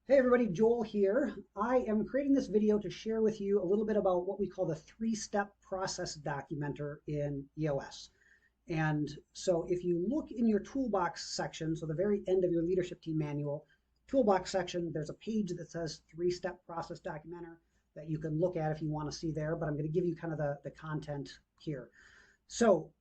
Hey everybody, Joel here. I am creating this video to share with you a little bit about what we call the three-step process documenter in EOS. And so if you look in your toolbox section, so the very end of your leadership team manual, toolbox section, there's a page that says three-step process documenter that you can look at if you want to see there, but I'm going to give you kind of the content here. So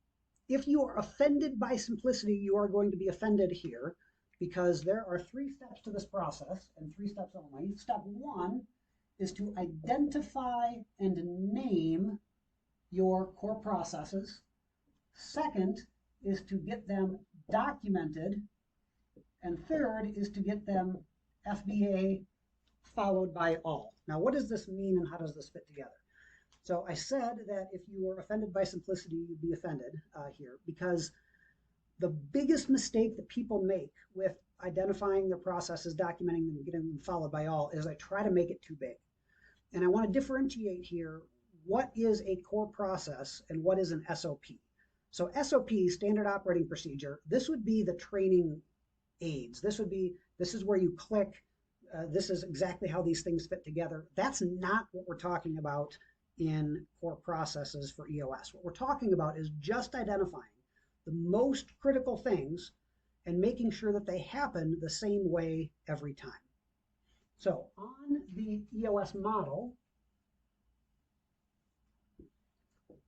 if you are offended by simplicity, you are going to be offended here because there are three steps to this process and three steps only. Step one is to identify and name your core processes. Second is to get them documented. And third is to get them FBA followed by all. Now, what does this mean and how does this fit together? So I said that if you were offended by simplicity, you'd be offended here because the biggest mistake that people make with identifying their processes, documenting them, getting them followed by all is I try to make it too big. And I want to differentiate here what is a core process and what is an SOP. So SOP, standard operating procedure, this would be the training aids. This is where you click, this is exactly how these things fit together. That's not what we're talking about in core processes for EOS. What we're talking about is just identifying the most critical things and making sure that they happen the same way every time. So on the EOS model,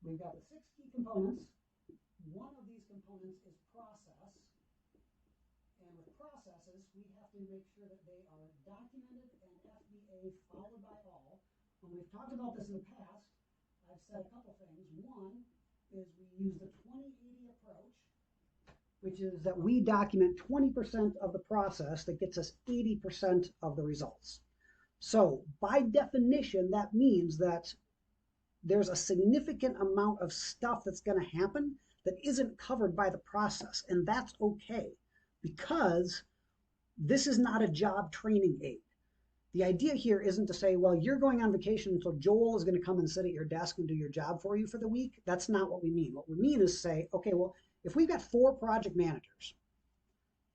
we've got the 6 key components. One of these components is process. And with processes, we have to make sure that they are documented and FBA followed by all. When we've talked about this in the past, I've said a couple things. One is we use the 20-80 approach, which is that we document 20% of the process that gets us 80% of the results. So by definition, that means that there's a significant amount of stuff that's going to happen that isn't covered by the process. And that's okay because this is not a job training aid. The idea here isn't to say, well, you're going on vacation, so Joel is going to come and sit at your desk and do your job for you for the week. That's not what we mean. What we mean is say, okay, well, if we've got 4 project managers,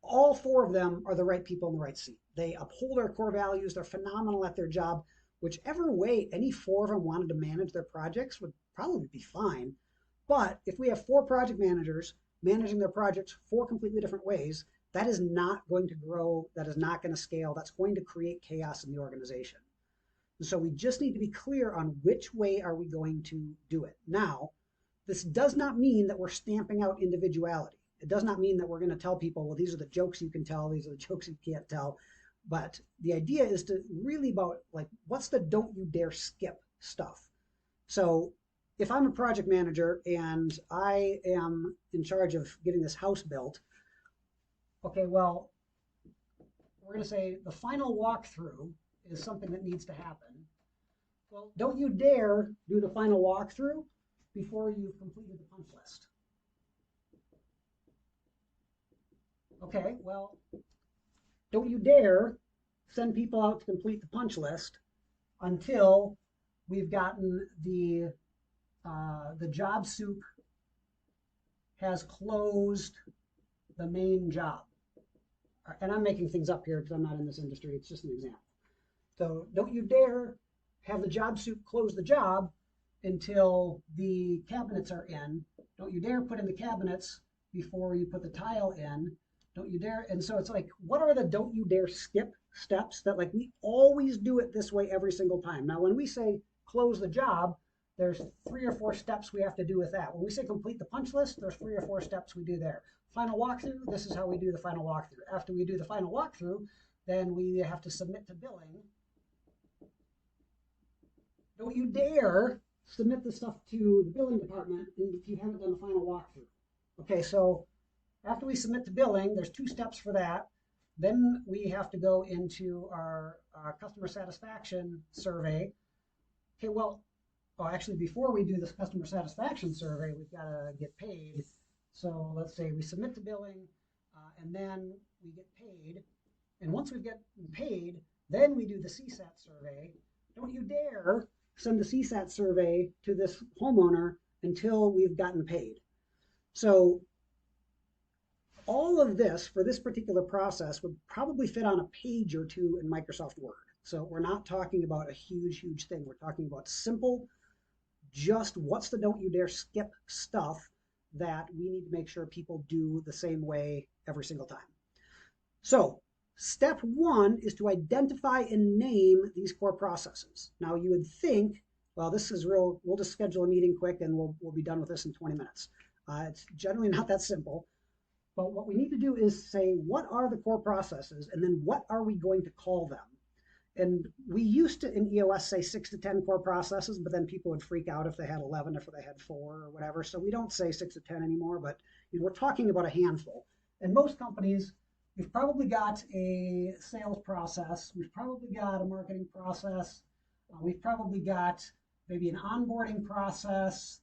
all 4 of them are the right people in the right seat. They uphold our core values. They're phenomenal at their job. Whichever way any 4 of them wanted to manage their projects would probably be fine. But if we have 4 project managers managing their projects 4 completely different ways, that is not going to grow. That is not going to scale. That's going to create chaos in the organization. And so we just need to be clear on which way are we going to do it. Now, this does not mean that we're stamping out individuality. It does not mean that we're going to tell people, well, these are the jokes you can tell, these are the jokes you can't tell. But the idea is to really about like, what's the don't you dare skip stuff? So if I'm a project manager and I am in charge of getting this house built, okay, well, we're going to say the final walkthrough is something that needs to happen. Well, don't you dare do the final walkthrough before you've completed the punch list. Okay, well, don't you dare send people out to complete the punch list until we've gotten the job soup has closed the main job. And I'm making things up here because I'm not in this industry. It's just an example. So don't you dare have the job soup close the job until the cabinets are in. Don't you dare put in the cabinets before you put the tile in. Don't you dare. And so it's like, what are the don't you dare skip steps that like we always do it this way every single time? Now, when we say close the job, there's 3 or 4 steps we have to do with that. When we say complete the punch list, there's 3 or 4 steps we do there. Final walkthrough, this is how we do the final walkthrough. After we do the final walkthrough, then we have to submit to billing. Don't you dare submit the stuff to the billing department if you haven't done the final walkthrough. Okay, so after we submit to billing, there's 2 steps for that. Then we have to go into our customer satisfaction survey. Okay, well, actually, before we do this customer satisfaction survey, we've got to get paid. So let's say we submit to billing, and then we get paid. And once we get paid, then we do the CSAT survey. Don't you dare send the CSAT survey to this homeowner until we've gotten paid. So all of this for this particular process would probably fit on a page or two in Microsoft Word. So we're not talking about a huge thing. We're talking about simple, just what's the don't you dare skip stuff that we need to make sure people do the same way every single time. So step one is to identify and name these core processes. Now you would think, well, this is real, we'll just schedule a meeting quick and we'll be done with this in 20 minutes. It's generally not that simple. But what we need to do is say, what are the core processes? And then what are we going to call them? And we used to, in EOS, say 6 to 10 core processes, but then people would freak out if they had 11, if they had 4 or whatever. So we don't say 6 to 10 anymore, but we're talking about a handful. And most companies, we've probably got a sales process. We've probably got a marketing process. We've probably got maybe an onboarding process.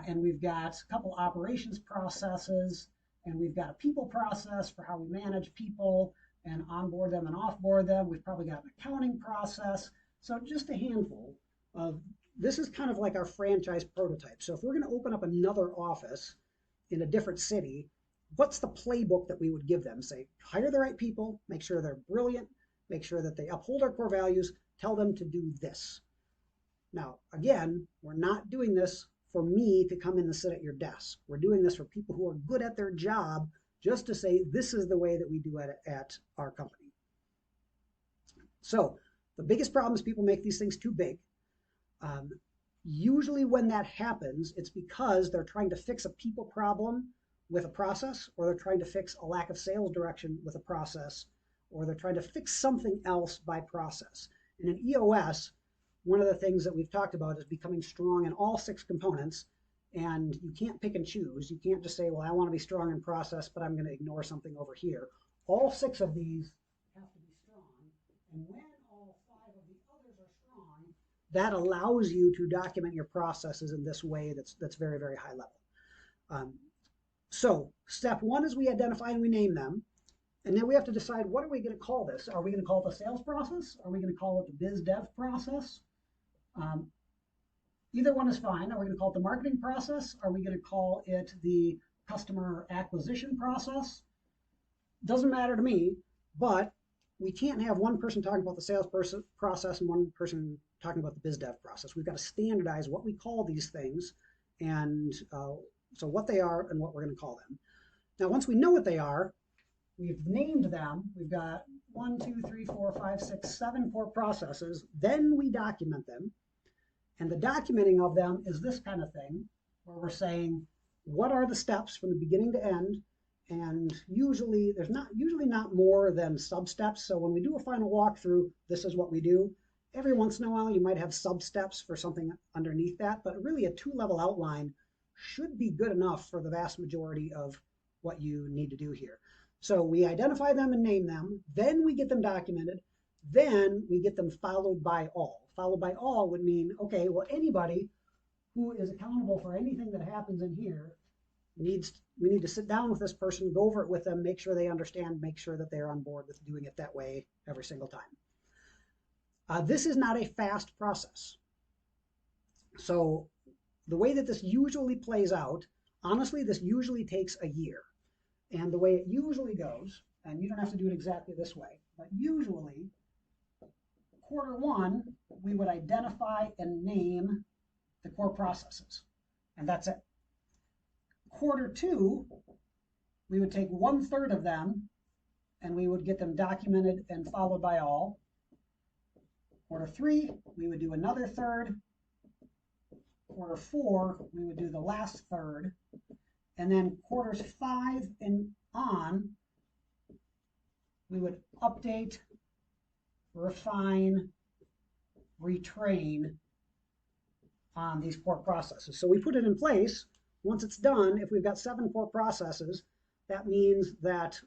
And we've got a couple operations processes. And we've got a people process for how we manage people and onboard them and offboard them. We've probably got an accounting process. So just a handful of, this is kind of like our franchise prototype. So if we're going to open up another office in a different city, what's the playbook that we would give them? Say, hire the right people, make sure they're brilliant, make sure that they uphold our core values, tell them to do this. Now, again, we're not doing this for me to come in and sit at your desk. We're doing this for people who are good at their job, just to say this is the way that we do it at our company. So the biggest problem is people make these things too big. Usually when that happens, it's because they're trying to fix a people problem with a process, or they're trying to fix a lack of sales direction with a process, or they're trying to fix something else by process. And in EOS, one of the things that we've talked about is becoming strong in all 6 components, and you can't pick and choose. You can't just say, well, I want to be strong in process, but I'm going to ignore something over here. All 6 of these have to be strong, and when all 5 of the others are strong, that allows you to document your processes in this way that's very, very high level. So step 1 is we identify and we name them. And then we have to decide, what are we going to call this? Are we going to call it the sales process? Are we going to call it the biz dev process? Either one is fine. Are we going to call it the marketing process? Are we going to call it the customer acquisition process? Doesn't matter to me, but we can't have one person talking about the sales process and one person talking about the biz dev process. We've got to standardize what we call these things, and so what they are and what we're going to call them. Now, once we know what they are, we've named them. We've got 1, 2, 3, 4, 5, 6, 7 core processes. Then we document them. And the documenting of them is this kind of thing, where we're saying, what are the steps from the beginning to end? And usually, there's not more than sub-steps. So when we do a final walkthrough, this is what we do. Every once in a while, you might have sub-steps for something underneath that, but really a 2-level outline should be good enough for the vast majority of what you need to do here. So we identify them and name them, then we get them documented, then we get them followed by all. Followed by all would mean, okay, well, anybody who is accountable for anything that happens in here we need to sit down with this person, go over it with them, make sure they understand, make sure that they're on board with doing it that way every single time. This is not a fast process. So the way that this usually plays out, honestly, this usually takes a year. And the way it usually goes, and you don't have to do it exactly this way, but usually, quarter 1, we would identify and name the core processes, and that's it. Quarter 2, we would take 1/3 of them, and we would get them documented and followed by all. Quarter 3, we would do another third. Quarter 4, we would do the last third. And then quarters 5 and on, we would update, refine, retrain on these core processes. So we put it in place. Once it's done, if we've got 7 core processes, that means that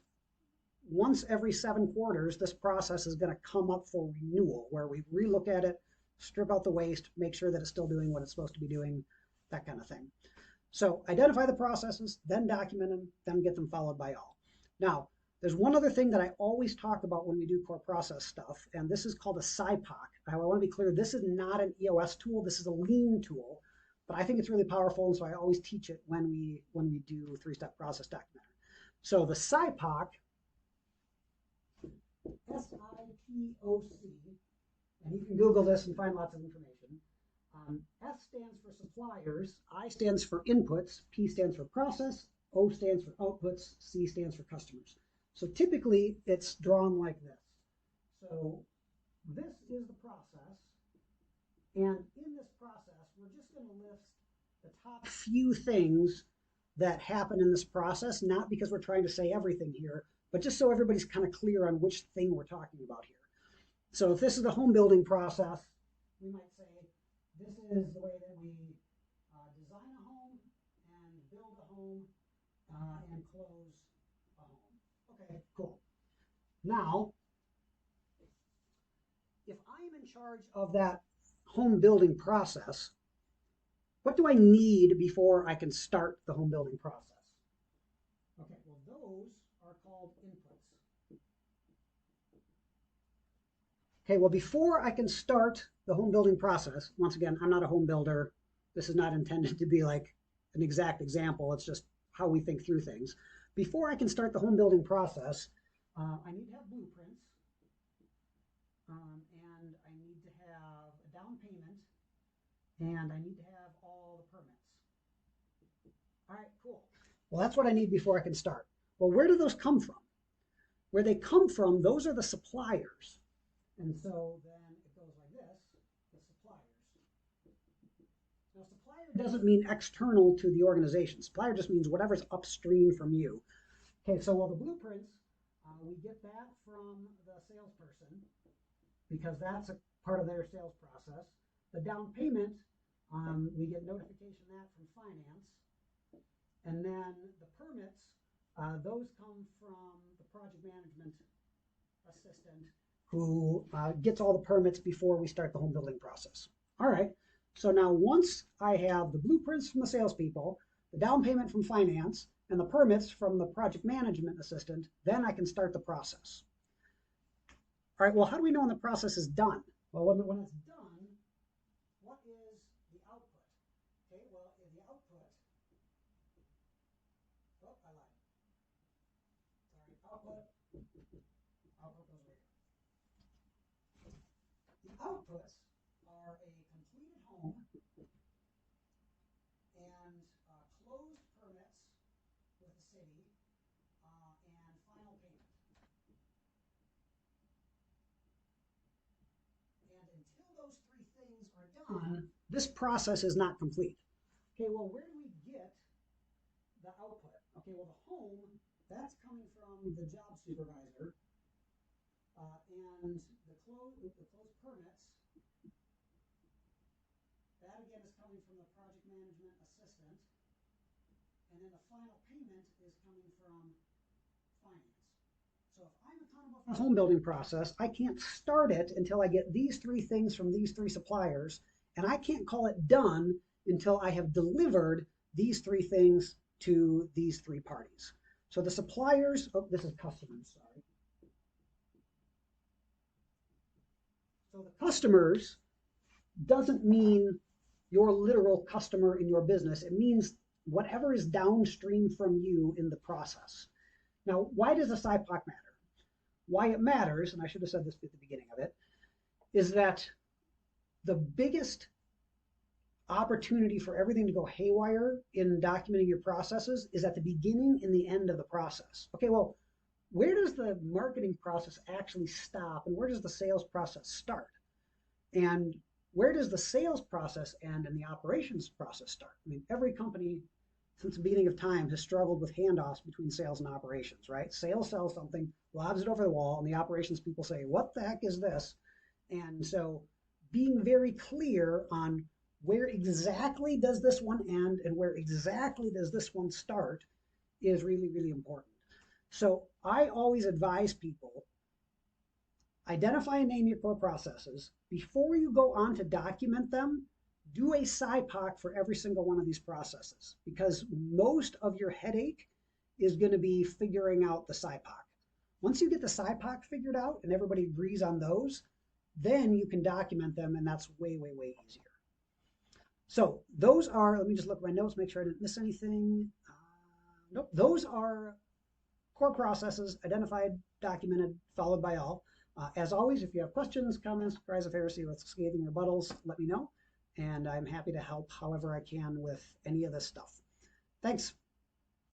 once every 7 quarters, this process is going to come up for renewal, where we relook at it, strip out the waste, make sure that it's still doing what it's supposed to be doing, that kind of thing. So identify the processes, then document them, then get them followed by all. Now, there's one other thing that I always talk about when we do core process stuff, and this is called a SIPOC. I want to be clear, this is not an EOS tool, this is a lean tool, but I think it's really powerful, and so I always teach it when we do 3-step process documenter. So the SIPOC, S-I-P-O-C, and you can Google this and find lots of information. S stands for suppliers, I stands for inputs, P stands for process, O stands for outputs, C stands for customers. So typically it's drawn like this. So this is the process, and in this process we're just going to list the top few things that happen in this process, not because we're trying to say everything here, but just so everybody's kind of clear on which thing we're talking about here. So if this is the home building process, we might say this is the way that we design a home and build a home and close a home. Okay, cool. Now, if I'm in charge of that home building process, what do I need before I can start the home building process? Okay, well, those are called inputs. Okay, well, before I can start the home building process, once again, I'm not a home builder. This is not intended to be like an exact example. It's just how we think through things. Before I can start the home building process, I need to have blueprints, and I need to have a down payment, and I need to have all the permits. All right, cool. Well, that's what I need before I can start. Well, where do those come from? Where they come from, those are the suppliers. And so then it goes like this, the suppliers. Now, supplier doesn't mean external to the organization. Supplier just means whatever's upstream from you. Okay, so well, the blueprints, we get that from the salesperson because that's a part of their sales process. The down payment, we get notification of that from finance. And then the permits, those come from the project management assistant who gets all the permits before we start the home building process. All right, so now once I have the blueprints from the salespeople, the down payment from finance, and the permits from the project management assistant, then I can start the process. All right, well, how do we know when the process is done? Well, when it's done, what is the output? Okay, well, the output, oh, I lied. Sorry, output goes right here. The outputs are a completed home and closed permits with the city and final payment. And until those three things are done, this process is not complete. Okay, well, where do we get the output? Okay, well, the home, that's coming from the job supervisor. And the closed permits, that again is coming from the project management assistant. And then the final payment is coming from finance. So if I'm accountable for the home building process, I can't start it until I get these three things from these three suppliers. And I can't call it done until I have delivered these three things to these three parties. So the suppliers, oh, this is customers, sorry. So the customers doesn't mean your literal customer in your business. It means whatever is downstream from you in the process. Now, why does the SIPOC matter? Why it matters, and I should have said this at the beginning of it, is that the biggest opportunity for everything to go haywire in documenting your processes is at the beginning and the end of the process. Okay, well, where does the marketing process actually stop and where does the sales process start? And where does the sales process end and the operations process start? I mean, every company since the beginning of time has struggled with handoffs between sales and operations, right? Sales sells something, lobs it over the wall, and the operations people say, what the heck is this? And so being very clear on where exactly does this one end and where exactly does this one start is really, really important. So I always advise people, identify and name your core processes. Before you go on to document them, do a SIPOC for every single one of these processes because most of your headache is going to be figuring out the SIPOC. Once you get the SIPOC figured out and everybody agrees on those, then you can document them and that's way, way, way easier. So those are, let me just look at my notes, make sure I didn't miss anything. Nope, those are core processes, identified, documented, followed by all. As always, if you have questions, comments, cries of heresy with scathing rebuttals, let me know. And I'm happy to help however I can with any of this stuff. Thanks.